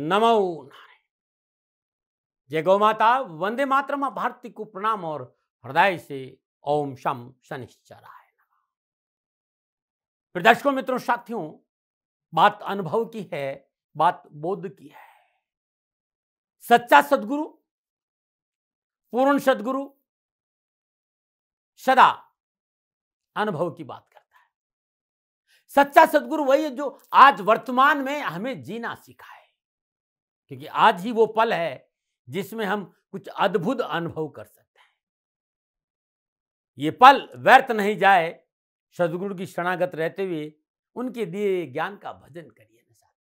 नमो नारायण। जय गौ माता, वंदे मातरम, भारती को प्रणाम और हृदय से ओम शम शनिश्चराय नमः। दर्शकों, मित्रों, साथियों, बात अनुभव की है, बात बोध की है। सच्चा सदगुरु, पूर्ण सदगुरु सदा अनुभव की बात करता है। सच्चा सदगुरु वही है जो आज वर्तमान में हमें जीना सिखाए, क्योंकि आज ही वो पल है जिसमें हम कुछ अद्भुत अनुभव कर सकते हैं। ये पल व्यर्थ नहीं जाए। सदगुरु की शरणागत रहते हुए उनके दिए ज्ञान का भजन करिए न साथ,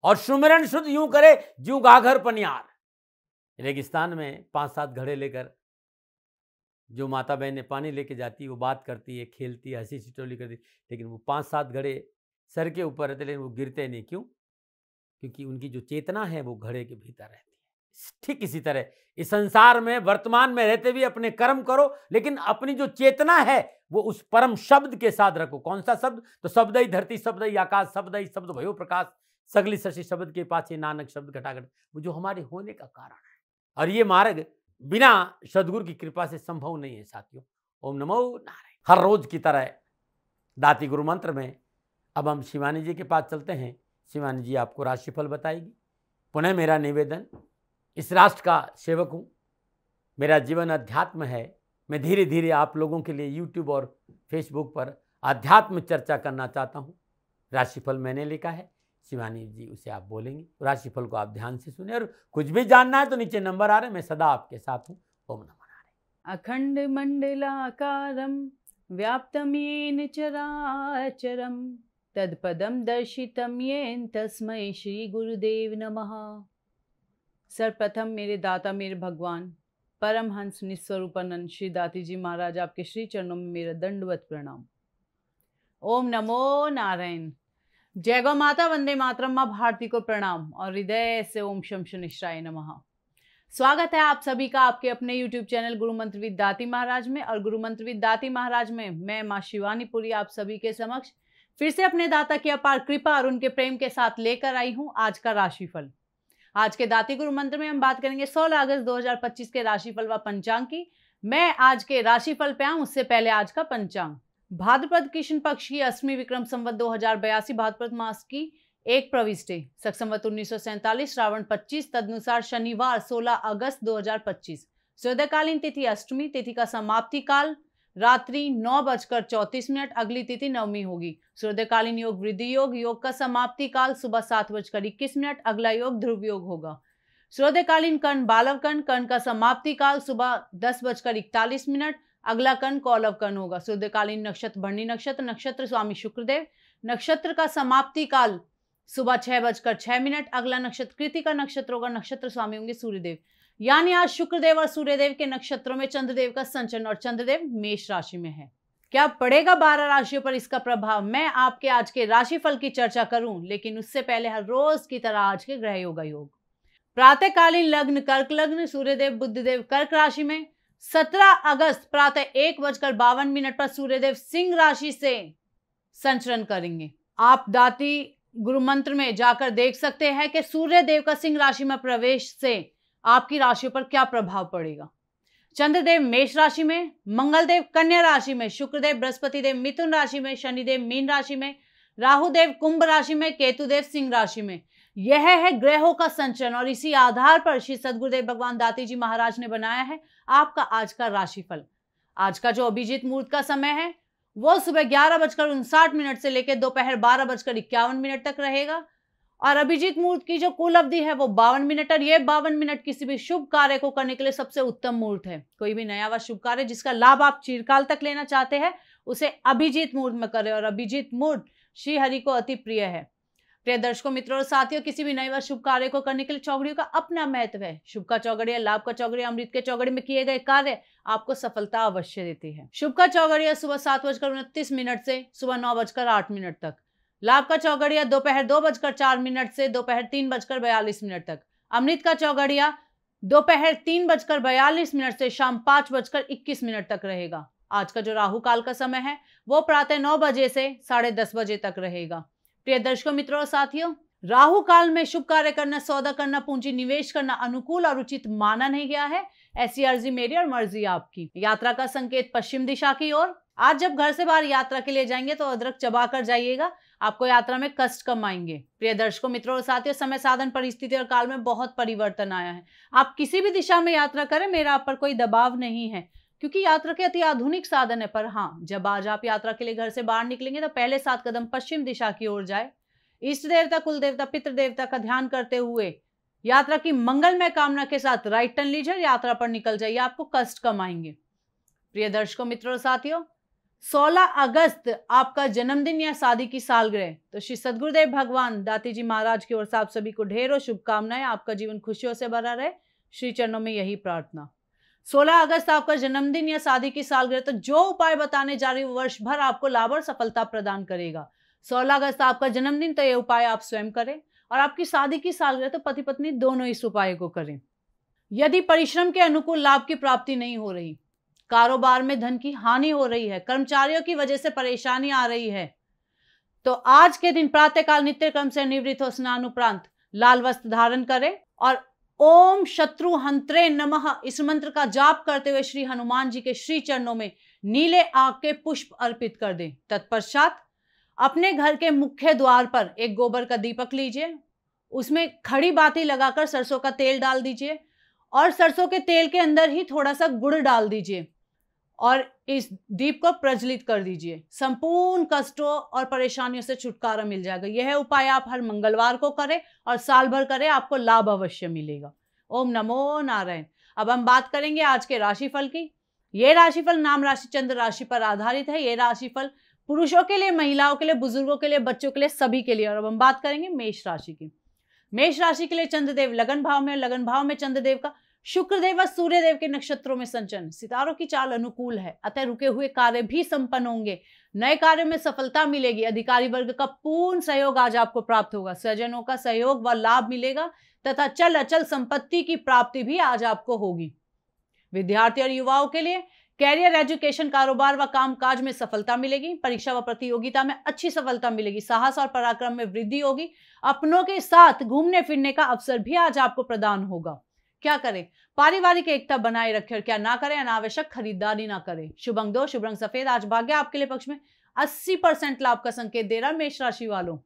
और सुमिरन शुद्ध यूं करे ज्यों गाघर पनियार। रेगिस्तान में 5-7 घड़े लेकर जो माता बहनें पानी लेके जाती है, वो बात करती है, खेलती है, हंसी ठिठोली करती है, लेकिन वो 5-7 घड़े सर के ऊपर रहते, लेकिन वो गिरते नहीं। क्यों? क्योंकि उनकी जो चेतना है वो घड़े के भीतर रहती है। ठीक इसी तरह इस संसार में वर्तमान में रहते भी अपने कर्म करो, लेकिन अपनी जो चेतना है वो उस परम शब्द के साथ रखो। कौन सा शब्द? तो शब्द ही धरती, शब्द ही आकाश, शब्द ही शब्द भयो प्रकाश, सगली शशि शब्द के पाछे नानक शब्द घटाघट, वो जो हमारे होने का कारण है। और ये मार्ग बिना सदगुरु की कृपा से संभव नहीं है साथियों। ओम नमो नारायण। हर रोज की तरह दाती गुरु मंत्र में अब हम शिवानी जी के पास चलते हैं। शिवानी जी आपको राशिफल बताएगी। पुनः मेरा निवेदन, इस राष्ट्र का सेवक हूँ, मेरा जीवन अध्यात्म है। मैं धीरे धीरे आप लोगों के लिए यूट्यूब और फेसबुक पर अध्यात्म चर्चा करना चाहता हूँ। राशिफल मैंने लिखा है, शिवानी जी उसे आप बोलेंगे। राशिफल को आप ध्यान से सुने, और कुछ भी जानना है तो नीचे नंबर आ रहे हैं, मैं सदा आपके साथ हूँ। ओम नमो नारायण। अखंड मंडलाकारं व्याप्तं येन चराचरं तत्पदं दर्शितं येन तस्मै श्री गुरुदेव नमः। सर्वप्रथम मेरे दाता, मेरे भगवान, परमहंस निस्वरूपानंद श्री दाती जी महाराज, आपके श्री चरणों में मेरा दंडवत प्रणाम। ओम नमो नारायण। जय गौ माता, वंदे मातरम, माँ भारती को प्रणाम और हृदय से ओम शम शनिश्चराय नमः। स्वागत है आप सभी का आपके अपने YouTube चैनल गुरु मंत्र विद दाती महाराज में। और गुरु मंत्र विद दाती महाराज में मैं माँ शिवानी पुरी आप सभी के समक्ष फिर से अपने दाता की अपार कृपा और उनके प्रेम के साथ लेकर आई हूँ आज का राशिफल। आज के दाती गुरु मंत्र में हम बात करेंगे 16 अगस्त 2025 के राशिफल व पंचांग की। मैं आज के राशिफल पे आऊँ उससे पहले आज का पंचांग। भाद्रपद कृष्ण पक्ष की अष्टमी विक्रम संवत 2082 भाद्रपद मास की 1 प्रविष्टि, शक संवत 1947, श्रावण 25, तदनुसार शनिवार 16 अगस्त 2025। सूर्यकालीन तिथि अष्टमी, तिथि का समाप्ति काल रात्रि 9:34। अगली तिथि नवमी होगी। सूर्यकालीन योग वृद्धि योग, योग का समाप्ति काल सुबह 7:21। अगला योग ध्रुव योग होगा। सूर्यकालीन कर्ण बालव कर्ण, कर्ण का समाप्ति काल सुबह 10:41। अगला कर्ण कौलव कर्ण होगा। सूर्यकालीन नक्षत्र भरणी नक्षत्र, नक्षत्र स्वामी शुक्रदेव, नक्षत्र का समाप्ति काल सुबह 6:06। अगला नक्षत्र कृतिका नक्षत्र होगा, नक्षत्र स्वामी होंगे सूर्यदेव। यानी आज शुक्रदेव और सूर्यदेव के नक्षत्रों में चंद्रदेव का संचरण, और चंद्रदेव मेष राशि में है। क्या पड़ेगा 12 राशियों पर इसका प्रभाव, मैं आपके आज के राशिफल की चर्चा करूं, लेकिन उससे पहले हर रोज की तरह आज के ग्रह योग योग। प्रातःकालीन लग्न कर्क लग्न, सूर्यदेव बुधदेव कर्क राशि में। 17 अगस्त प्रातः 1:52 पर सूर्यदेव सिंह राशि से संचरण करेंगे। आप दाती गुरु मंत्र में जाकर देख सकते हैं कि सूर्यदेव का सिंह राशि में प्रवेश से आपकी राशि पर क्या प्रभाव पड़ेगा। चंद्रदेव मेष राशि में, मंगलदेव कन्या राशि में, शुक्रदेव बृहस्पति देव मिथुन राशि में, शनिदेव मीन राशि में, राहुदेव कुंभ राशि में, केतुदेव सिंह राशि में। यह है ग्रहों का संचरण, और इसी आधार पर श्री सदगुरुदेव भगवान दाती जी महाराज ने बनाया है आपका आज का राशिफल। आज का जो अभिजीत मुहूर्त का समय है वो सुबह 11:59 से लेकर दोपहर 12:51 तक रहेगा, और अभिजीत मुहूर्त की जो कुल अवधि है वो 52 मिनट, और ये 52 मिनट किसी भी शुभ कार्य को करने के लिए सबसे उत्तम मुहूर्त है। कोई भी नया व शुभ कार्य जिसका लाभ आप चिरकाल तक लेना चाहते हैं उसे अभिजीत मुहूर्त में करें, और अभिजीत मुहूर्त श्री हरि को अति प्रिय है। प्रिय दर्शकों, मित्रों और साथियों, किसी भी नए व शुभ कार्य को करने के लिए चौघड़ियों का अपना महत्व है। शुभ का चौघड़िया, लाभ का चौघड़िया, अमृत के चौघड़े में किए गए कार्य आपको सफलता अवश्य देती है। शुभ का चौघड़िया सुबह 7:29 से सुबह 9:08 तक। लाभ का चौघड़िया दोपहर 2:04 से दोपहर 3:42 तक। अमृत का चौघड़िया दोपहर 3:42 से शाम 5:21 तक रहेगा। आज का जो राहु काल का समय है वो प्रातः 9 बजे से 10:30 बजे तक रहेगा। प्रिय दर्शकों, मित्रों और साथियों, राहु काल में शुभ कार्य करना, सौदा करना, पूंजी निवेश करना अनुकूल और उचित माना नहीं गया है। ऐसी अर्जी मेरी और मर्जी आपकी। यात्रा का संकेत पश्चिम दिशा की ओर। आज जब घर से बाहर यात्रा के लिए जाएंगे तो अदरक चबा कर जाइएगा, आपको यात्रा में कष्ट कम आएंगे। प्रिय दर्शकों, मित्रों और साथियों, समय, साधन, परिस्थिति और काल में बहुत परिवर्तन आया है। आप किसी भी दिशा में यात्रा करें, मेरा आप पर कोई दबाव नहीं है, क्योंकि यात्रा के अति आधुनिक साधन है। पर हाँ, जब आज आप यात्रा के लिए घर से बाहर निकलेंगे तो पहले 7 कदम पश्चिम दिशा की ओर जाए। इष्ट देवता, कुल देवता, पितृ देवता का ध्यान करते हुए यात्रा की मंगलमय कामना के साथ राइट टर्न लीजिए, यात्रा पर निकल जाइए, आपको कष्ट कम आएंगे। प्रिय दर्शकों, मित्रों और साथियों, 16 अगस्त आपका जन्मदिन या शादी की सालगिरह, तो श्री सद्गुरुदेव भगवान दाती जी महाराज की ओर से आप सभी को ढेरों शुभकामनाएं। आपका जीवन खुशियों से भरा रहे, श्री चरणों में यही प्रार्थना। 16 अगस्त आपका जन्मदिन या शादी की सालगिरह, तो जो उपाय बताने जा रही हूं वर्ष भर आपको लाभ और सफलता प्रदान करेगा। 16 अगस्त आपका जन्मदिन, तो ये उपाय आप स्वयं करें, और आपकी शादी की सालगिरह तो पति पत्नी दोनों इस उपाय को करें। यदि परिश्रम के अनुकूल लाभ की प्राप्ति नहीं हो रही, कारोबार में धन की हानि हो रही है, कर्मचारियों की वजह से परेशानी आ रही है, तो आज के दिन प्रातःकाल नित्य क्रम से निवृत्त हो स्नान उपरांत लाल वस्त्र धारण करें और ओम शत्रु हंत्रे नमः इस मंत्र का जाप करते हुए श्री हनुमान जी के श्री चरणों में नीले आग के पुष्प अर्पित कर दें। तत्पश्चात अपने घर के मुख्य द्वार पर एक गोबर का दीपक लीजिए, उसमें खड़ी बाती लगाकर सरसों का तेल डाल दीजिए और सरसों के तेल के अंदर ही थोड़ा सा गुड़ डाल दीजिए और इस दीप को प्रज्वलित कर दीजिए। संपूर्ण कष्टों और परेशानियों से छुटकारा मिल जाएगा। यह उपाय आप हर मंगलवार को करें और साल भर करें, आपको लाभ अवश्य मिलेगा। ओम नमो नारायण। अब हम बात करेंगे आज के राशिफल की। यह राशिफल नाम राशि चंद्र राशि पर आधारित है। यह राशिफल पुरुषों के लिए, महिलाओं के लिए, बुजुर्गों के लिए, बच्चों के लिए, सभी के लिए। और अब हम बात करेंगे मेष राशि की। मेष राशि के लिए चंद्रदेव लगन भाव में, लगन भाव में चंद्रदेव का शुक्रदेव व सूर्यदेव के नक्षत्रों में संचरण। सितारों की चाल अनुकूल है, अतः रुके हुए कार्य भी संपन्न होंगे। नए कार्य में सफलता मिलेगी। अधिकारी वर्ग का पूर्ण सहयोग आज आपको प्राप्त होगा। स्वजनों का सहयोग व लाभ मिलेगा तथा चल अचल संपत्ति की प्राप्ति भी आज आपको होगी। विद्यार्थी और युवाओं के लिए कैरियर, एजुकेशन, कारोबार व कामकाज में सफलता मिलेगी। परीक्षा व प्रतियोगिता में अच्छी सफलता मिलेगी। साहस और पराक्रम में वृद्धि होगी। अपनों के साथ घूमने फिरने का अवसर भी आज आपको प्रदान होगा। क्या करें? पारिवारिक एकता बनाए रखें और क्या ना करें? अनावश्यक खरीदारी ना करें। शुभ अंक 2, शुभ रंग सफेद। आज भाग्य आपके लिए पक्ष में 80% लाभ का संकेत दे रहा है। मेष राशि वालों,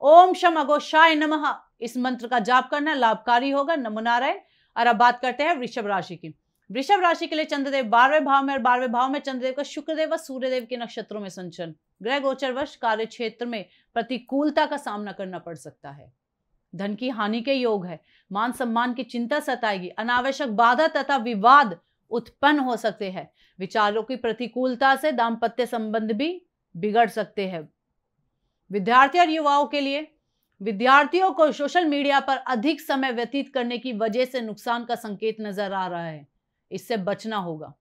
ओम शम अघोषाय नमः इस मंत्र का जाप करना लाभकारी होगा। नमो नारायण। और अब बात करते हैं वृषभ राशि की। वृषभ राशि के लिए चंद्रदेव 12वें भाव में और 12वें भाव में चंद्रदेव का शुक्रदेव व सूर्यदेव के नक्षत्रों में संचरण। ग्रह गोचरवश कार्य क्षेत्र में प्रतिकूलता का सामना करना पड़ सकता है। धन की हानि के योग है। मान सम्मान की चिंता सताएगी। अनावश्यक बाधा तथा विवाद उत्पन्न हो सकते हैं। विचारों की प्रतिकूलता से दाम्पत्य संबंध भी बिगड़ सकते हैं। विद्यार्थी और युवाओं के लिए, विद्यार्थियों को सोशल मीडिया पर अधिक समय व्यतीत करने की वजह से नुकसान का संकेत नजर आ रहा है, इससे बचना होगा।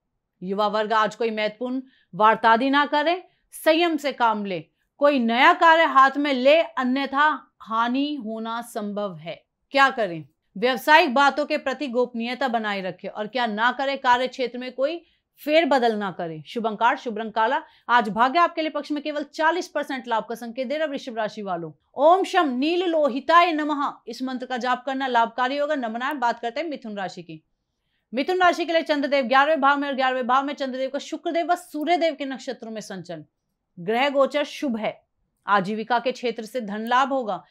युवा वर्ग आज कोई महत्वपूर्ण वार्तादी ना करे, संयम से काम ले। कोई नया कार्य हाथ में ले, अन्यथा हानि होना संभव है। क्या करें? व्यवसायिक बातों के प्रति गोपनीयता बनाए रखें और क्या ना करें? कार्य क्षेत्र में कोई फेरबदल ना करें। शुभ अंक शुभ रंग काला। आज भाग्य आपके लिए पक्ष में केवल 40% लाभ का संकेत दे रहा वृषभ राशि वालों। ओम शम नील लोहिताय नमः इस मंत्र का जाप करना लाभकारी होगा। नमनारायण। बात करते हैं मिथुन राशि की। मिथुन राशि के लिए चंद्रदेव 11वें भाव में और 11वें भाव में चंद्रदेव का शुक्रदेव व सूर्यदेव के नक्षत्रों में संचरण। ग्रह गोचर शुभ है। आजीविका के क्षेत्र से धन लाभ होगा।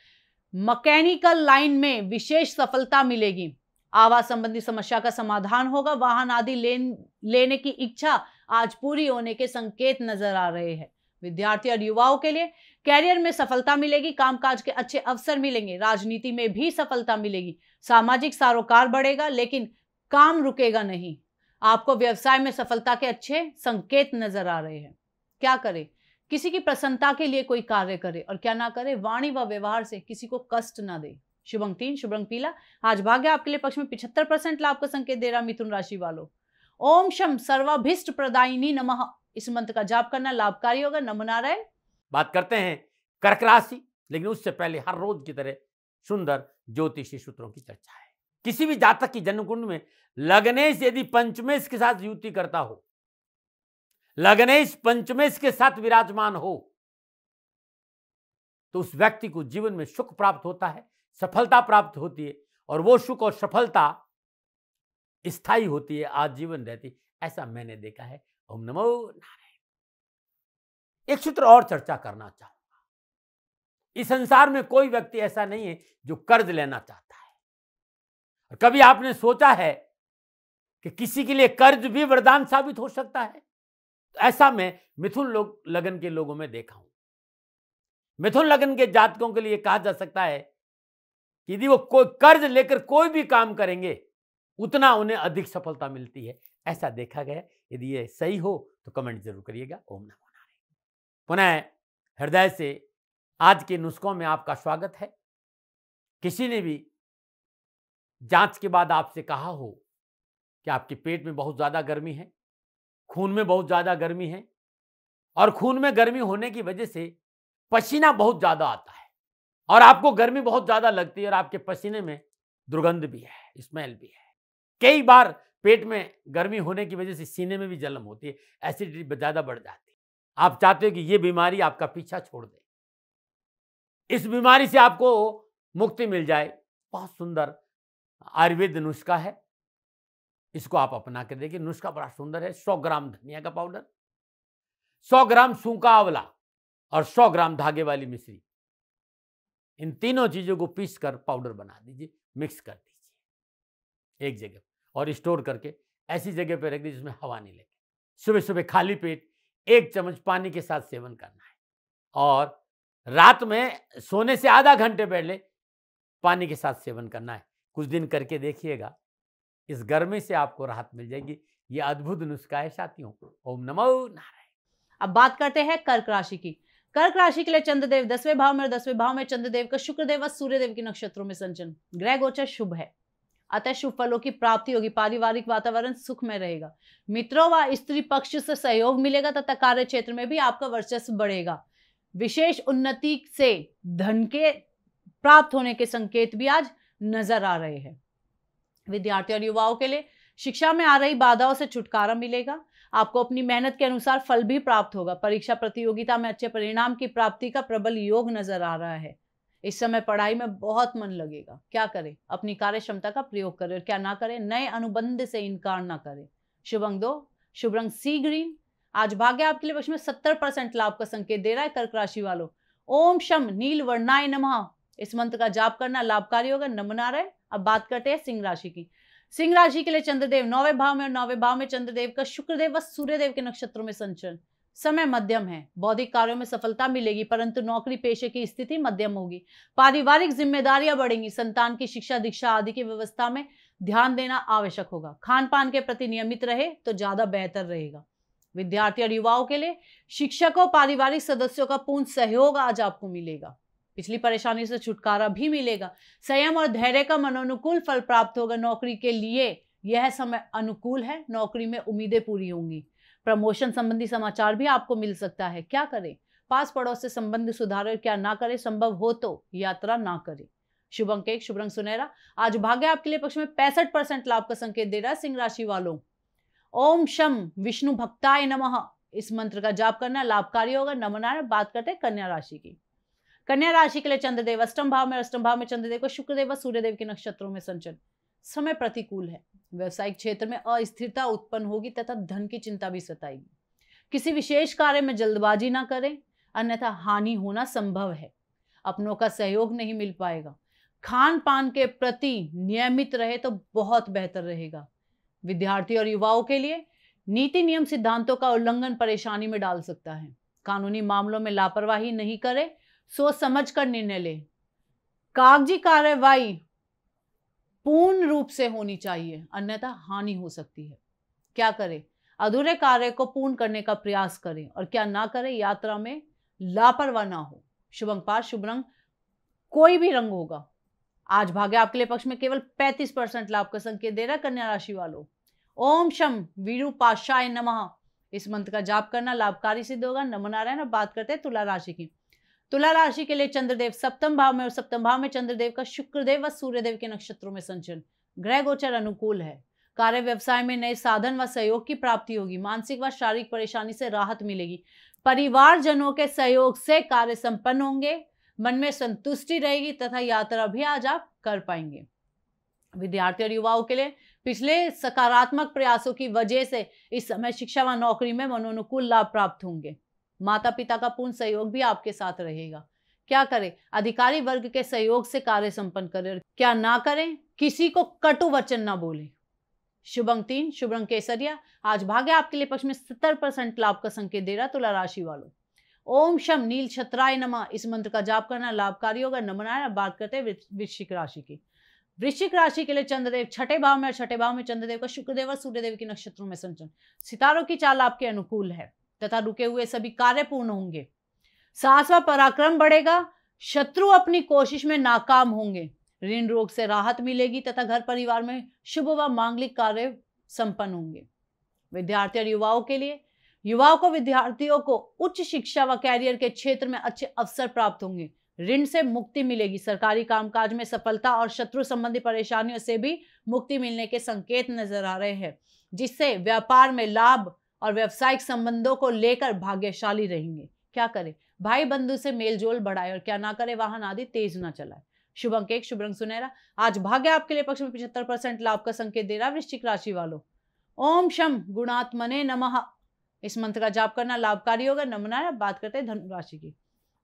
मैकेनिकल लाइन में विशेष सफलता मिलेगी। आवास संबंधी समस्या का समाधान होगा। वाहन आदि लेने की इच्छा आज पूरी होने के संकेत नजर आ रहे हैं। विद्यार्थी और युवाओं के लिए कैरियर में सफलता मिलेगी। कामकाज के अच्छे अवसर मिलेंगे। राजनीति में भी सफलता मिलेगी। सामाजिक सरोकार बढ़ेगा, लेकिन काम रुकेगा नहीं। आपको व्यवसाय में सफलता के अच्छे संकेत नजर आ रहे हैं। क्या करें? किसी की प्रसन्नता के लिए कोई कार्य करे और क्या ना करे? वाणी व व्यवहार से किसी को कष्ट ना दे। शुभ अंक 3, शुभ रंग पीला। आज भाग्य आपके लिए पक्ष में 75% लाभ का संकेत दे रहा मिथुन राशि वालों। ओम शम सर्वाभिष्ट प्रदायिनी नमः इस मंत्र का जाप करना लाभकारी होगा। नमो नारायण। बात करते हैं कर्क राशि, लेकिन उससे पहले हर रोज की तरह सुंदर ज्योतिषी सूत्रों की चर्चा है। किसी भी जातक की जन्म कुंड में लग्नेश यदि पंचमेश के साथ युति करता हो, लग्नेश पंचमेश के साथ विराजमान हो, तो उस व्यक्ति को जीवन में सुख प्राप्त होता है, सफलता प्राप्त होती है, और वो सुख और सफलता स्थायी होती है, आजीवन रहती है। ऐसा मैंने देखा है। ओम नमो नारायण। एक सूत्र और चर्चा करना चाहूंगा। इस संसार में कोई व्यक्ति ऐसा नहीं है जो कर्ज लेना चाहता है। और कभी आपने सोचा है कि किसी के लिए कर्ज भी वरदान साबित हो सकता है? तो ऐसा मैं मिथुन लगन के लोगों में देखा हूं। मिथुन लगन के जातकों के लिए कहा जा सकता है कि यदि वो कोई कर्ज लेकर कोई भी काम करेंगे, उतना उन्हें अधिक सफलता मिलती है। ऐसा देखा गया। यदि ये सही हो तो कमेंट जरूर करिएगा। ओम नमो नारायण। पुनः हृदय से आज के नुस्खों में आपका स्वागत है। किसी ने भी जांच के बाद आपसे कहा हो कि आपके पेट में बहुत ज्यादा गर्मी है, खून में बहुत ज्यादा गर्मी है, और खून में गर्मी होने की वजह से पसीना बहुत ज्यादा आता है, और आपको गर्मी बहुत ज्यादा लगती है, और आपके पसीने में दुर्गंध भी है, स्मेल भी है। कई बार पेट में गर्मी होने की वजह से सीने में भी जलन होती है, एसिडिटी ज्यादा बढ़ जाती है। आप चाहते हो कि ये बीमारी आपका पीछा छोड़ दे, इस बीमारी से आपको मुक्ति मिल जाए। बहुत सुंदर आयुर्वेद नुस्खा है, इसको आप अपना कर देखिए। नुस्खा बड़ा सुंदर है। 100 ग्राम धनिया का पाउडर, 100 ग्राम सूखा आंवला और 100 ग्राम धागे वाली मिश्री, इन तीनों चीजों को पीस कर पाउडर बना दीजिए, मिक्स कर दीजिए एक जगह और स्टोर करके ऐसी जगह पर रख दीजिए जिसमें हवा नहीं लगे। सुबह सुबह खाली पेट 1 चम्मच पानी के साथ सेवन करना है, और रात में सोने से आधा घंटे पहले पानी के साथ सेवन करना है। कुछ दिन करके देखिएगा, इस गर्मी से आपको राहत मिल जाएगी। ये अद्भुत नुस्खा है साथियों। ओम नमो नारायण। अब बात करते हैं कर्क राशि की। कर्क राशि के लिए चंद्रदेव 10वें भाव में, और 10वें भाव में चंद्रदेव का शुक्रदेव व सूर्यदेव के नक्षत्रों में संचरण। ग्रह गोचर शुभ है, अतः शुभ फलों की प्राप्ति होगी। पारिवारिक वातावरण सुखमय रहेगा। मित्रों व स्त्री पक्ष से सहयोग मिलेगा तथा कार्य क्षेत्र में भी आपका वर्चस्व बढ़ेगा। विशेष उन्नति से धन के प्राप्त होने के संकेत भी आज नजर आ रहे हैं। विद्यार्थी और युवाओं के लिए शिक्षा में आ रही बाधाओं से छुटकारा मिलेगा। आपको अपनी मेहनत के अनुसार फल भी प्राप्त होगा। परीक्षा प्रतियोगिता में अच्छे परिणाम की प्राप्ति का प्रबल योग नजर आ रहा है। इस समय पढ़ाई में बहुत मन लगेगा। क्या करें? अपनी कार्य क्षमता का प्रयोग करें, और क्या ना करें? नए अनुबंध से इनकार ना करें। शुभ अंक 2, शुभ रंग सी ग्रीन। आज भाग्य आपके लिए पक्ष में 70% लाभ का संकेत दे रहा है। कर्क राशि वालों, ओम शम नील वर्णाय नमः, इस मंत्र का जाप करना लाभकारी होगा। नमो नारायण। अब बात करते हैं सिंह राशि की। सिंह राशि के लिए चंद्रदेव 9वें भाव में, और 9वें भाव में चंद्रदेव का शुक्रदेव व सूर्यदेव के नक्षत्रों में संचरण। समय मध्यम है। बौद्धिक कार्यों में सफलता मिलेगी, परंतु नौकरी पेशे की स्थिति मध्यम होगी। पारिवारिक जिम्मेदारियां बढ़ेंगी। संतान की शिक्षा दीक्षा आदि की व्यवस्था में ध्यान देना आवश्यक होगा। खान पान के प्रति नियमित रहे तो ज्यादा बेहतर रहेगा। विद्यार्थी और युवाओं के लिए शिक्षकों पारिवारिक सदस्यों का पूर्ण सहयोग आज आपको मिलेगा। पिछली परेशानी से छुटकारा भी मिलेगा। संयम और धैर्य का मनोनुकूल फल प्राप्त होगा। नौकरी के लिए यह समय अनुकूल है। नौकरी में उम्मीदें पूरी होंगी। प्रमोशन संबंधी समाचार भी आपको मिल सकता है। क्या करें? पास पड़ोस से संबंध सुधारें, क्या ना करें? संभव हो तो यात्रा ना करें। शुभ अंक 1, शुभ रंग सुनहरा। आज भाग्य आपके लिए पक्ष में 65% लाभ का संकेत दे रहा है। सिंह राशि वालों, ओम शम विष्णु भक्ताय नमः, इस मंत्र का जाप करना लाभकारी होगा। नमो नारायण। बात करते हैं कन्या राशि की। कन्या राशि के लिए चंद्रदेव 8वें भाव में, 8वें भाव में चंद्रदेव को शुक्रदेव व सूर्यदेव के नक्षत्रों में संचरण। समय प्रतिकूल है। व्यवसायिक क्षेत्र में अस्थिरता उत्पन्न होगी तथा धन की चिंता भी सताएगी। किसी विशेष कार्य में जल्दबाजी ना करें, अन्यथा हानि होना संभव है। अपनों का सहयोग नहीं मिल पाएगा। खान पान के प्रति नियमित रहे तो बहुत बेहतर रहेगा। विद्यार्थी और युवाओं के लिए नीति नियम सिद्धांतों का उल्लंघन परेशानी में डाल सकता है। कानूनी मामलों में लापरवाही नहीं करें, सोच समझ कर निर्णय लें। कागजी कार्रवाई पूर्ण रूप से होनी चाहिए, अन्यथा हानि हो सकती है। क्या करें? अधूरे कार्य को पूर्ण करने का प्रयास करें, और क्या ना करें? यात्रा में लापरवाह ना हो। शुभ अंक 5, शुभ रंग कोई भी रंग होगा। आज भाग्य आपके लिए पक्ष में केवल 35% लाभ का संकेत दे रहा है। कन्या राशि वालों, ओम शम विरूपाशाय नमः, इस मंत्र का जाप करना लाभकारी सिद्ध होगा। नमो नारायण। अब बात करते हैं तुला राशि की। तुला राशि के लिए चंद्रदेव 7वें भाव में, और 7वें भाव में चंद्रदेव का शुक्रदेव व सूर्यदेव के नक्षत्रों में संचरण। ग्रह गोचर अनुकूल है। कार्य व्यवसाय में नए साधन व सहयोग की प्राप्ति होगी। मानसिक व शारीरिक परेशानी से राहत मिलेगी। परिवारजनों के सहयोग से कार्य संपन्न होंगे। मन में संतुष्टि रहेगी तथा यात्रा भी आज आप कर पाएंगे। विद्यार्थी और युवाओं के लिए पिछले सकारात्मक प्रयासों की वजह से इस समय शिक्षा व नौकरी में मनोनुकूल लाभ प्राप्त होंगे। माता पिता का पूर्ण सहयोग भी आपके साथ रहेगा। क्या करें? अधिकारी वर्ग के सहयोग से कार्य संपन्न करें। क्या ना करें? किसी को कटु वचन ना बोले। शुभ अंक 3, शुभ रंग केसरिया। आज भाग्य आपके लिए पक्ष में 70% लाभ का संकेत दे रहा। तुला राशि वालों, ओम शम नील छत्राय नमः इस मंत्र का जाप करना लाभकारी होगा। नमनारायण। बात करते हैं वृश्चिक राशि की। वृश्चिक राशि के लिए चंद्रदेव छठे भाव में और छठे भाव में चंद्रदेव का शुक्रदेव और सूर्यदेव के नक्षत्रों में संचरण। सितारों की चाल आपके अनुकूल है तथा रुके हुए सभी कार्य पूर्ण होंगे। साहस व पराक्रम बढ़ेगा। शत्रु अपनी कोशिश में नाकाम होंगे। ऋण रोग से राहत मिलेगी तथा घर परिवार में शुभ व मांगलिक कार्य संपन्न होंगे। विद्यार्थी और विद्यार्थियों को उच्च शिक्षा व कैरियर के क्षेत्र में अच्छे अवसर प्राप्त होंगे। ऋण से मुक्ति मिलेगी। सरकारी कामकाज में सफलता और शत्रु संबंधी परेशानियों से भी मुक्ति मिलने के संकेत नजर आ रहे हैं, जिससे व्यापार में लाभ और व्यावसायिक संबंधों को लेकर भाग्यशाली रहेंगे। क्या करें? भाई बंधु से मेलजोल बढ़ाए और क्या ना करे? वाहन आदि तेज ना चलाए। शुभ अंक 1, शुभ रंग सुनहरा। आज भाग्य आपके लिए पक्ष में 75% लाभ का संकेत दे रहा। वृश्चिक राशि वालों, ओम शम गुणात्मने नमः इस मंत्र का जाप करना लाभकारी होगा। नमनारायण। बात करते हैं धनु राशि की।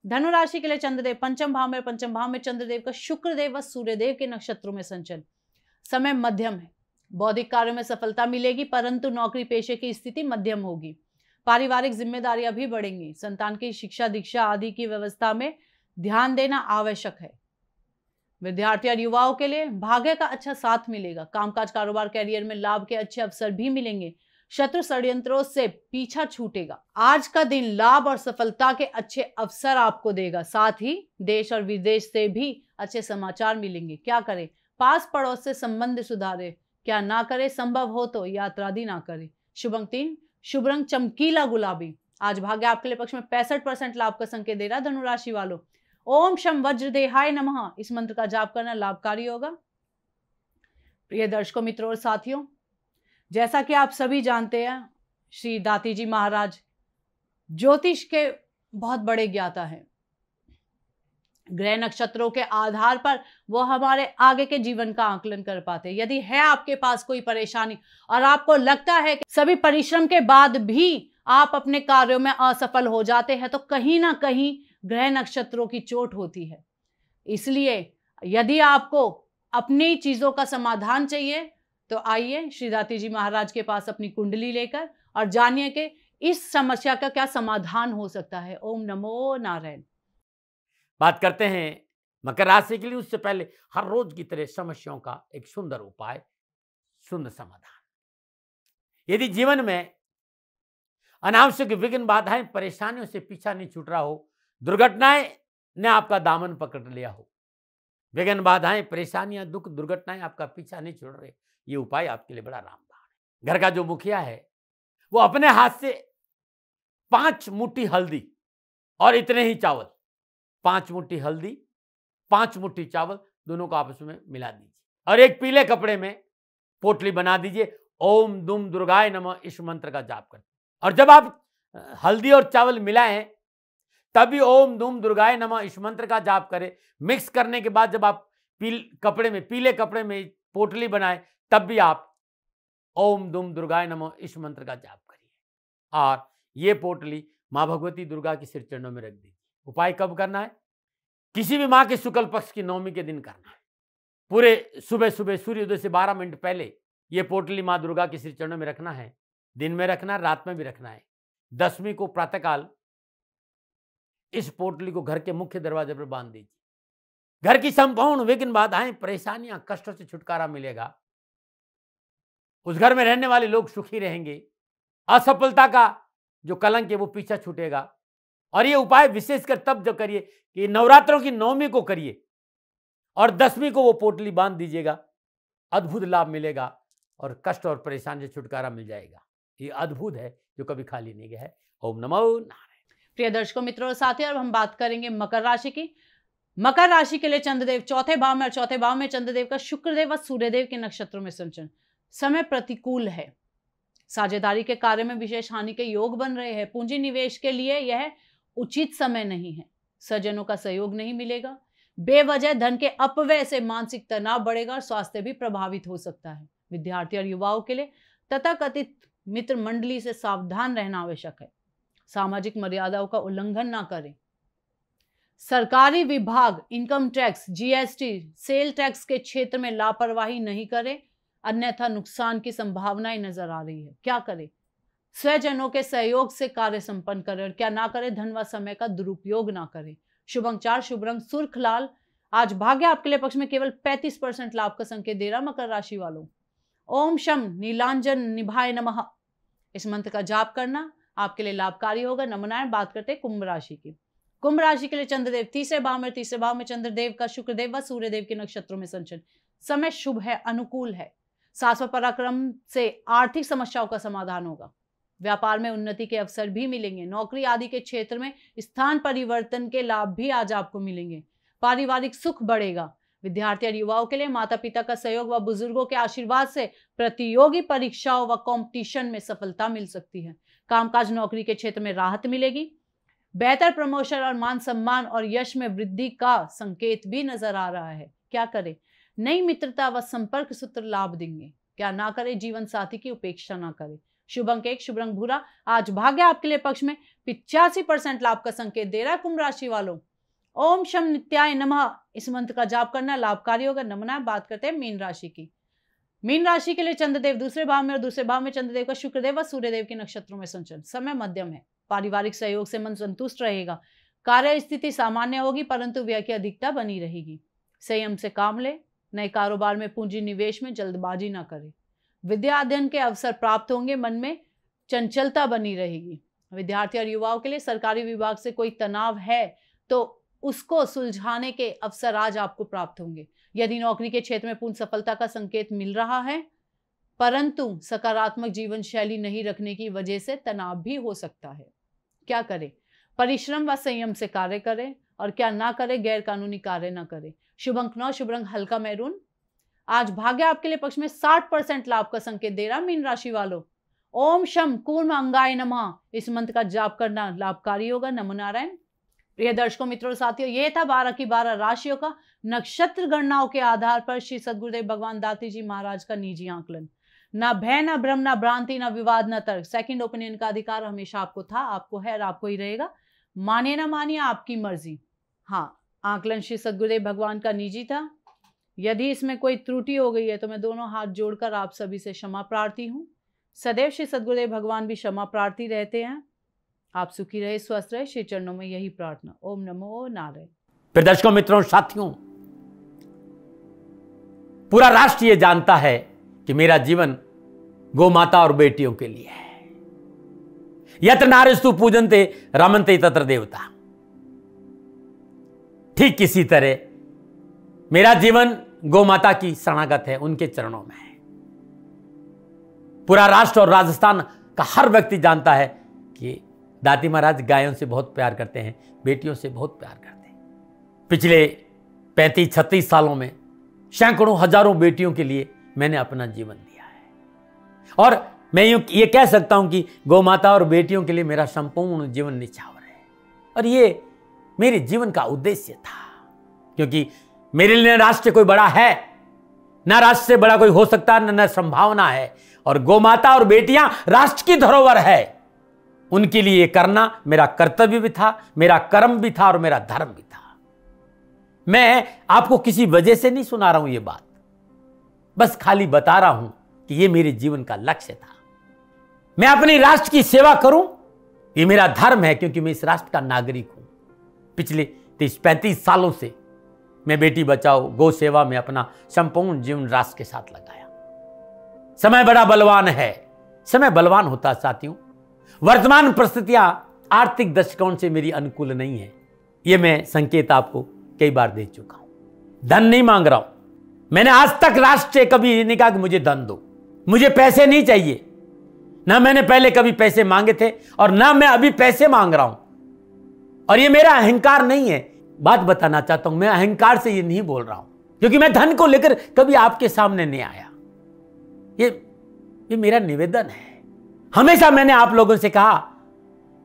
धनु राशि के लिए चंद्रदेव पंचम भाव में, पंचम भाव में चंद्रदेव का शुक्रदेव व सूर्यदेव के नक्षत्रों में संचलन। समय मध्यम है। बौद्धिक कार्यों में सफलता मिलेगी, परंतु नौकरी पेशे की स्थिति मध्यम होगी। पारिवारिक जिम्मेदारियां भी बढ़ेंगी। संतान की शिक्षा दीक्षा आदि की व्यवस्था में ध्यान देना आवश्यक है। विद्यार्थी और युवाओं के लिए भाग्य का अच्छा साथ मिलेगा। कामकाज कारोबार कैरियर में लाभ के अच्छे अवसर भी मिलेंगे। शत्रु षड्यंत्रों से पीछा छूटेगा। आज का दिन लाभ और सफलता के अच्छे अवसर आपको देगा। साथ ही देश और विदेश से भी अच्छे समाचार मिलेंगे। क्या करें? पास पड़ोस से संबंध सुधारे। क्या ना करे? संभव हो तो यात्रादि ना करे। शुभ अंक 3, शुभ रंग चमकीला गुलाबी। आज भाग्य आपके लिए पक्ष में 65% लाभ का संकेत दे रहा। धनुराशि वालों, ओम शम वज्रदेहाय नमः इस मंत्र का जाप करना लाभकारी होगा। प्रिय दर्शकों, मित्रों और साथियों, जैसा कि आप सभी जानते हैं, श्री दाती जी महाराज ज्योतिष के बहुत बड़े ज्ञाता हैं। ग्रह नक्षत्रों के आधार पर वो हमारे आगे के जीवन का आकलन कर पाते हैं। यदि है आपके पास कोई परेशानी और आपको लगता है कि सभी परिश्रम के बाद भी आप अपने कार्यों में असफल हो जाते हैं, तो कहीं ना कहीं ग्रह नक्षत्रों की चोट होती है। इसलिए यदि आपको अपनी चीजों का समाधान चाहिए तो आइए श्री दाती जी महाराज के पास अपनी कुंडली लेकर और जानिए कि इस समस्या का क्या समाधान हो सकता है। ओम नमो नारायण। बात करते हैं मकर राशि के लिए। उससे पहले हर रोज की तरह समस्याओं का एक सुंदर उपाय, सुंदर समाधान। यदि जीवन में अनावश्यक विघ्न बाधाएं परेशानियों से पीछा नहीं छूट रहा हो, दुर्घटनाएं ने आपका दामन पकड़ लिया हो, विघ्न बाधाएं परेशानियां दुख दुर्घटनाएं आपका पीछा नहीं छोड़ रहे, ये उपाय आपके लिए बड़ा रामबाण है। घर का जो मुखिया है वो अपने हाथ से 5 मुट्ठी हल्दी और इतने ही चावल, 5 मुट्ठी हल्दी 5 मुट्ठी चावल दोनों को आपस में मिला दीजिए और एक पीले कपड़े में पोटली बना दीजिए। ओम दुम दुर्गाय नमः इस मंत्र का जाप करें और जब आप हल्दी और चावल मिलाएं तभी ओम दुम दुर्गाय नमः इस मंत्र का जाप करें। मिक्स करने के बाद जब आप पीले कपड़े में पोटली बनाएं तब भी आप ओम दुम दुर्गाय नमः इस मंत्र का जाप करिए और ये पोटली मां भगवती दुर्गा के सिर चरणों में रख दीजिए। उपाय कब करना है? किसी भी माह के शुक्ल पक्ष की नवमी के दिन करना है। पूरे सुबह सुबह सूर्योदय से 12 मिनट पहले ये पोटली मां दुर्गा के सिर चरणों में रखना है। दिन में रखना है, रात में भी रखना है। 10वीं को प्रातःकाल इस पोटली को घर के मुख्य दरवाजे पर बांध दीजिए। घर की संपूर्ण विघ्न बाधाएं परेशानियां कष्टों से छुटकारा मिलेगा। उस घर में रहने वाले लोग सुखी रहेंगे। असफलता का जो कलंक है वो पीछा छूटेगा। और ये उपाय विशेषकर तब जब करिए कि नवरात्रों की 9वीं को करिए और 10वीं को वो पोटली बांध दीजिएगा। अद्भुत लाभ मिलेगा और कष्ट और परेशानी से छुटकारा मिल जाएगा। ये अद्भुत है जो कभी खाली नहीं गया है। ओम नमो नारायण। प्रिय दर्शकों, मित्रों और साथियों, अब हम बात करेंगे मकर राशि की। मकर राशि के लिए चंद्रदेव चौथे भाव में और चौथे भाव में चंद्रदेव का शुक्रदेव व सूर्यदेव के नक्षत्रों में संचरण। समय प्रतिकूल है। साझेदारी के कार्य में विशेष हानि के योग बन रहे हैं। पूंजी निवेश के लिए यह उचित समय नहीं है। सज्जनों का सहयोग नहीं मिलेगा। बेवजह धन के अपव्यय से मानसिक तनाव बढ़ेगा और स्वास्थ्य भी प्रभावित हो सकता है। विद्यार्थी और युवाओं के लिए तथाकथित मित्र मंडली से सावधान रहना आवश्यक है। सामाजिक मर्यादाओं का उल्लंघन ना करें। सरकारी विभाग income tax, GST, sale tax के क्षेत्र में लापरवाही नहीं करें, अन्यथा नुकसान की संभावनाएं नजर आ रही है। क्या करें? स्वजनों के सहयोग से कार्य संपन्न करें और क्या ना करें? धन व समय का दुरुपयोग ना करें। शुभ अंक 4, शुभ रंग सुर्ख लाल। आज भाग्य आपके लिए पक्ष में केवल 35% लाभ का संकेत दे रहा मकर राशि वालों। ओम शम नीलांजन निभाय नमः इस मंत्र का जाप करना आपके लिए लाभकारी होगा। नमनाएं। बात करते हैं कुंभ राशि की। कुंभ राशि के लिए चंद्रदेव तीसरे भाव में, तीसरे भाव में चंद्रदेव का शुक्रदेव व सूर्यदेव के नक्षत्रों में संचरण। समय शुभ है, अनुकूल है। साहस व पराक्रम से आर्थिक समस्याओं का समाधान होगा। व्यापार में उन्नति के अवसर भी मिलेंगे। नौकरी आदि के क्षेत्र में स्थान परिवर्तन के लाभ भी आज आपको मिलेंगे। पारिवारिक सुख बढ़ेगा। विद्यार्थी और युवाओं के लिए माता पिता का सहयोग व बुजुर्गों के आशीर्वाद से प्रतियोगी परीक्षाओं व कंपटीशन में सफलता मिल सकती है। कामकाज नौकरी के क्षेत्र में राहत मिलेगी। बेहतर प्रमोशन और मान सम्मान और यश में वृद्धि का संकेत भी नजर आ रहा है। क्या करें? नई मित्रता व संपर्क सूत्र लाभ देंगे। क्या ना करें? जीवन साथी की उपेक्षा ना करें। शुभ अंक 1, शुभ रंग भूरा। आज भाग्य आपके लिए पक्ष में 85% लाभ का संकेत दे रहा है कुंभ राशि वालों। ओम शम नित्याय नमः इस मंत्र का जाप करना लाभकारी होगा। नमना। बात करते हैं मीन राशि की। मीन राशि के लिए चंद्रदेव दूसरे भाव में और दूसरे भाव में चंद्रदेव का शुक्रदेव व सूर्यदेव के नक्षत्रों में संचरण। समय मध्यम है। पारिवारिक सहयोग से मन संतुष्ट रहेगा। कार्य स्थिति सामान्य होगी परंतु व्यय की अधिकता बनी रहेगी। संयम से काम ले। नए कारोबार में पूंजी निवेश में जल्दबाजी ना करें। विद्या अध्ययन के अवसर प्राप्त होंगे। मन में चंचलता बनी रहेगी। विद्यार्थी और युवाओं के लिए सरकारी विभाग से कोई तनाव है तो उसको सुलझाने के अवसर आज आपको प्राप्त होंगे। यदि नौकरी के क्षेत्र में पूर्ण सफलता का संकेत मिल रहा है परंतु सकारात्मक जीवन शैली नहीं रखने की वजह से तनाव भी हो सकता है। क्या करें? परिश्रम व संयम से कार्य करें और क्या ना करें? गैर कानूनी कार्य ना करें। शुभ अंक 9, शुभ रंग हल्का मैरून। आज भाग्य आपके लिए पक्ष में 60% लाभ का संकेत दे रहा मीन राशि वालों। ओम शम कूर्म अंगाय नमः इस मंत्र का जाप करना लाभकारी होगा। नमो नारायण। प्रिय दर्शकों, मित्रों, साथियों, ये था 12 की 12 राशियों का नक्षत्र गणनाओं के आधार पर श्री सद्गुरुदेव भगवान दाती जी महाराज का निजी आकलन। ना भय, ना भ्रम, ना भ्रांति, ना विवाद, ना तर्क। सेकंड ओपिनियन का अधिकार हमेशा आपको था, आपको है और आपको ही रहेगा। मानिए ना मानिए, आपकी मर्जी। हाँ, आकलन श्री सद्गुरुदेव भगवान का निजी था। यदि इसमें कोई त्रुटि हो गई है तो मैं दोनों हाथ जोड़कर आप सभी से क्षमा प्रार्थी हूँ। सदैव श्री सद्गुरुदेव भगवान भी क्षमा प्रार्थी रहते हैं। आप सुखी रहे, स्वस्थ रहे, श्री चरणों में यही प्रार्थना। ओम नमो नारायण। फिर दर्शकों, मित्रों, साथियों, पूरा राष्ट्र ये जानता है कि मेरा जीवन गौ माता और बेटियों के लिए है। यत्र नारीस्तु पूजन्ते रमन्ते तत्र देवता। ठीक किसी तरह मेरा जीवन गौ माता की शरणागत है, उनके चरणों में है। पूरा राष्ट्र और राजस्थान का हर व्यक्ति जानता है कि दाती महाराज गायों से बहुत प्यार करते हैं, बेटियों से बहुत प्यार करते हैं। पिछले 35-36 सालों में सैकड़ों हजारों बेटियों के लिए मैंने अपना जीवन दिया है और मैं ये कह सकता हूं कि गौ माता और बेटियों के लिए मेरा संपूर्ण जीवन निछावर है। और ये मेरे जीवन का उद्देश्य था, क्योंकि मेरे लिए राष्ट्र कोई बड़ा है, ना राष्ट्र से बड़ा कोई हो सकता है, न संभावना है। और गौ माता और बेटियां राष्ट्र की धरोहर है। उनके लिए करना मेरा कर्तव्य भी था, मेरा कर्म भी था और मेरा धर्म भी था। मैं आपको किसी वजह से नहीं सुना रहा हूं ये बात, बस खाली बता रहा हूं कि ये मेरे जीवन का लक्ष्य था। मैं अपने राष्ट्र की सेवा करूं, ये मेरा धर्म है, क्योंकि मैं इस राष्ट्र का नागरिक हूं। पिछले 30-35 सालों से मैं बेटी बचाओ, गौ सेवा में अपना संपूर्ण जीवन राष्ट्र के साथ लगाया। समय बड़ा बलवान है, समय बलवान होता है साथियों। वर्तमान परिस्थितियां आर्थिक दृष्टिकोण से मेरी अनुकूल नहीं है, यह मैं संकेत आपको कई बार दे चुका हूं। धन नहीं मांग रहा हूं। मैंने आज तक राष्ट्र से कभी ये नहीं कहा कि मुझे धन दो, मुझे पैसे नहीं चाहिए। ना मैंने पहले कभी पैसे मांगे थे और ना मैं अभी पैसे मांग रहा हूं। और ये मेरा अहंकार नहीं है। बात बताना चाहता हूं, मैं अहंकार से ये नहीं बोल रहा हूं, क्योंकि मैं धन को लेकर कभी आपके सामने नहीं आया। ये मेरा निवेदन है। हमेशा मैंने आप लोगों से कहा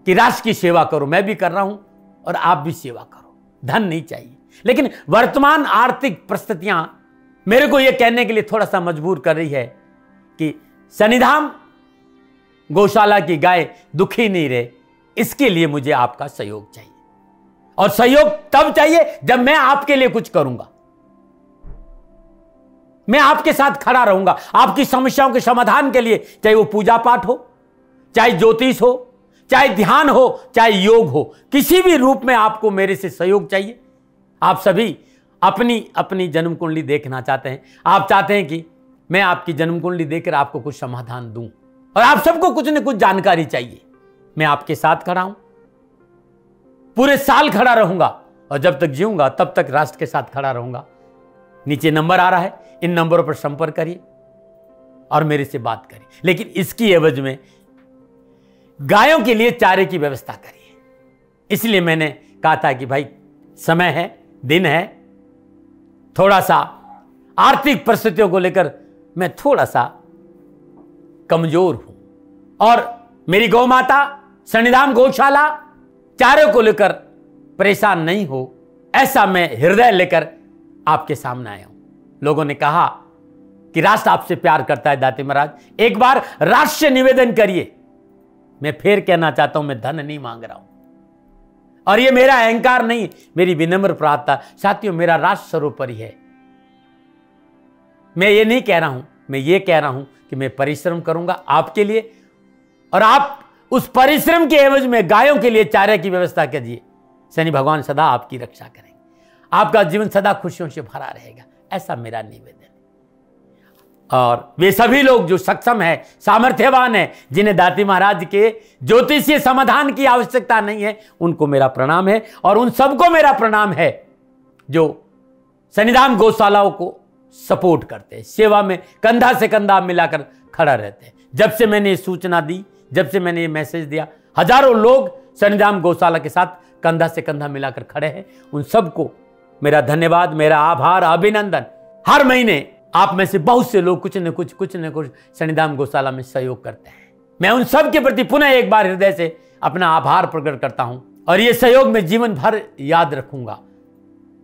कि राष्ट्र की सेवा करो, मैं भी कर रहा हूं और आप भी सेवा करो। धन नहीं चाहिए। लेकिन वर्तमान आर्थिक परिस्थितियां मेरे को यह कहने के लिए थोड़ा सा मजबूर कर रही है कि शनिधाम गौशाला की गाय दुखी नहीं रहे, इसके लिए मुझे आपका सहयोग चाहिए। और सहयोग तब चाहिए जब मैं आपके लिए कुछ करूंगा, मैं आपके साथ खड़ा रहूंगा आपकी समस्याओं के समाधान के लिए, चाहे वो पूजा पाठ हो, चाहे ज्योतिष हो, चाहे ध्यान हो, चाहे योग हो, किसी भी रूप में आपको मेरे से सहयोग चाहिए। आप सभी अपनी अपनी जन्म कुंडली देखना चाहते हैं, आप चाहते हैं कि मैं आपकी जन्म कुंडली देखकर आपको कुछ समाधान दूं, और आप सबको कुछ न कुछ जानकारी चाहिए। मैं आपके साथ खड़ा हूं, पूरे साल खड़ा रहूंगा, और जब तक जीऊंगा तब तक राष्ट्र के साथ खड़ा रहूंगा। नीचे नंबर आ रहा है, इन नंबरों पर संपर्क करिए और मेरे से बात करिए। लेकिन इसकी एवज में गायों के लिए चारे की व्यवस्था करिए। इसलिए मैंने कहा था कि भाई समय है, दिन है, थोड़ा सा आर्थिक परिस्थितियों को लेकर मैं थोड़ा सा कमजोर हूं, और मेरी गौ माता शनिधाम गौशाला चारे को लेकर परेशान नहीं हो, ऐसा मैं हृदय लेकर आपके सामने आया हूं। लोगों ने कहा कि राष्ट्र आपसे प्यार करता है दाती महाराज, एक बार राष्ट्र से निवेदन करिए। मैं फिर कहना चाहता हूं, मैं धन नहीं मांग रहा हूं, और ये मेरा अहंकार नहीं, मेरी विनम्र प्रार्थना। साथियों, मेरा राष्ट्र सर्वोपरि है। मैं ये नहीं कह रहा हूं, मैं ये कह रहा हूं कि मैं परिश्रम करूंगा आपके लिए, और आप उस परिश्रम के एवज में गायों के लिए चारे की व्यवस्था कीजिए। शनि भगवान सदा आपकी रक्षा करेंगे, आपका जीवन सदा खुशियों से भरा रहेगा, ऐसा मेरा निवेदन है। और वे सभी लोग जो सक्षम है, सामर्थ्यवान है, जिन्हें दाती महाराज के ज्योतिषीय समाधान की आवश्यकता नहीं है, उनको मेरा प्रणाम है। और उन सबको मेरा प्रणाम है जो शनिधाम गौशालाओं को सपोर्ट करते हैं, सेवा में कंधा से कंधा मिलाकर खड़ा रहते हैं। जब से मैंने ये सूचना दी, जब से मैंने ये मैसेज दिया, हजारों लोग शनिधाम गौशाला के साथ कंधा से कंधा मिलाकर खड़े हैं। उन सबको मेरा धन्यवाद, मेरा आभार, अभिनंदन। हर महीने आप में से बहुत से लोग कुछ न कुछ शनिधाम गौशाला में सहयोग करते हैं। मैं उन सब के प्रति पुनः एक बार हृदय से अपना आभार प्रकट करता हूं, और यह सहयोग मैं जीवन भर याद रखूंगा।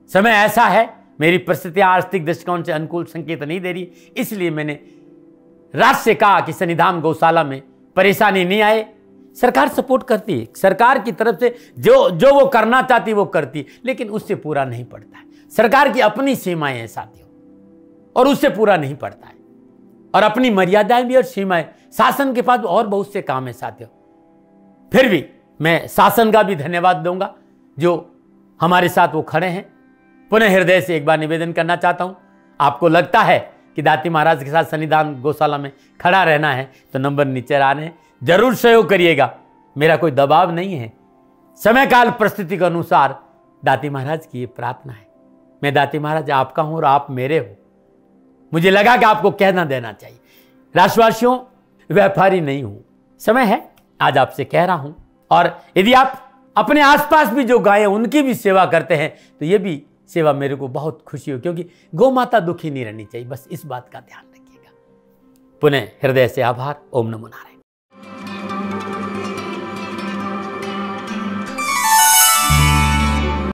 समय ऐसा है, मेरी परिस्थितियां आर्थिक दृष्टिकोण से अनुकूल संकेत नहीं दे रही, इसलिए मैंने राष्ट्र से कहा कि शनिधाम गौशाला में परेशानी नहीं आए। सरकार सपोर्ट करती है, सरकार की तरफ से जो वो करना चाहती है वो करती है, लेकिन उससे पूरा नहीं पड़ता है। सरकार की अपनी सीमाएं हैं साथियों, और उससे पूरा नहीं पड़ता है, और अपनी मर्यादाएं भी और सीमाएं। शासन के पास और बहुत से काम है साथियों। फिर भी मैं शासन का भी धन्यवाद दूंगा जो हमारे साथ वो खड़े हैं। पुनः हृदय से एक बार निवेदन करना चाहता हूं, आपको लगता है कि दाती महाराज के साथ शनिधाम गौशाला में खड़ा रहना है तो नंबर नीचे आ रहे हैं, जरूर सहयोग करिएगा। मेरा कोई दबाव नहीं है, समय काल परिस्थिति के अनुसार दाती महाराज की ये प्रार्थना है। मैं दाती महाराज आपका हूं और आप मेरे हो, मुझे लगा कि आपको कहना देना चाहिए। राष्ट्रवासियों, व्यापारी नहीं हूं, समय है आज आपसे कह रहा हूं। और यदि आप अपने आसपास भी जो गायें उनकी भी सेवा करते हैं तो ये भी सेवा मेरे को बहुत खुशी हो, क्योंकि गौ माता दुखी नहीं रहनी चाहिए, बस इस बात का ध्यान रखिएगा। पुनः हृदय से आभार। ओम नमो नारायण।